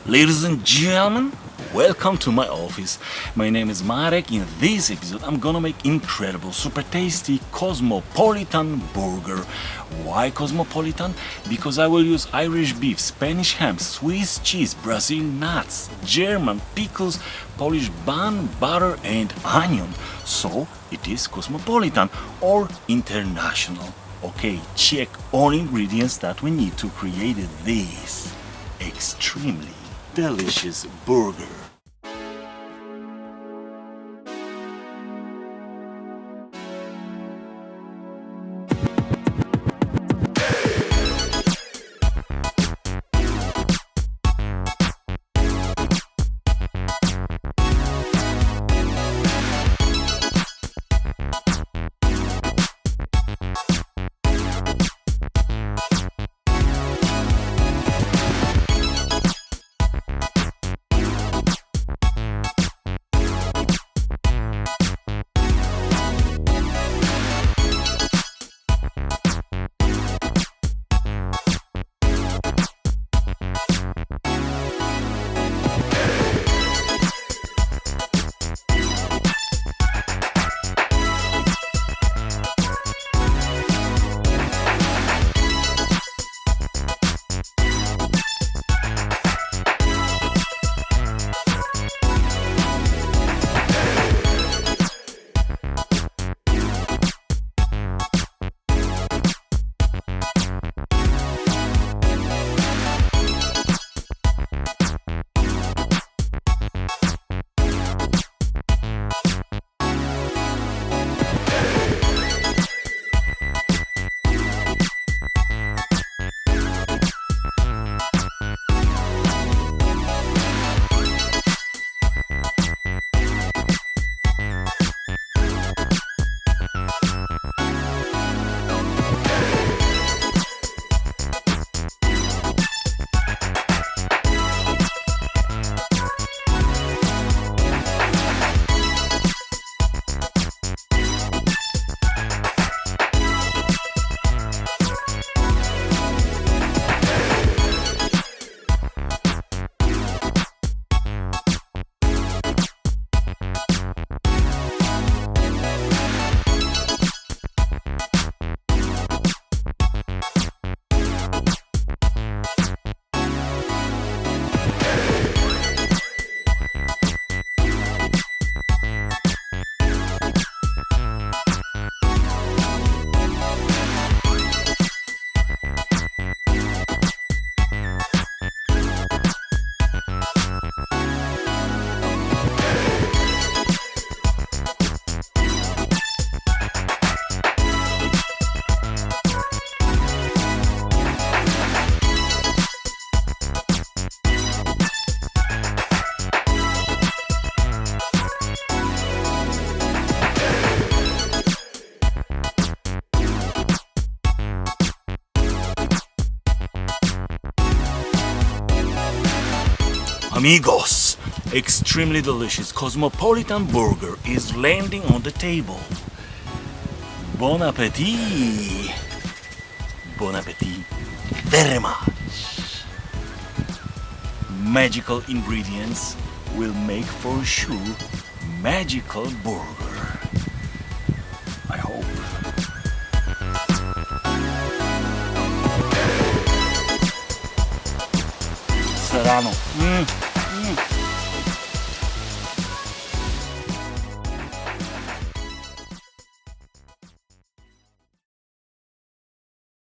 Ladies and gentlemen, welcome to my office. My name is Marek. In this episode, I'm gonna make incredible, super tasty Cosmopolitan burger. Why Cosmopolitan? Because I will use Irish beef, Spanish ham, Swiss cheese, Brazilian nuts, German pickles, Polish bun, butter, and onion. So it is Cosmopolitan or international. Okay, check all ingredients that we need to create this extremely delicious burger. Amigos, extremely delicious Cosmopolitan burger is landing on the table. Bon appetit! Bon appetit very much. Magical ingredients will make for sure magical burger. I hope. Serrano.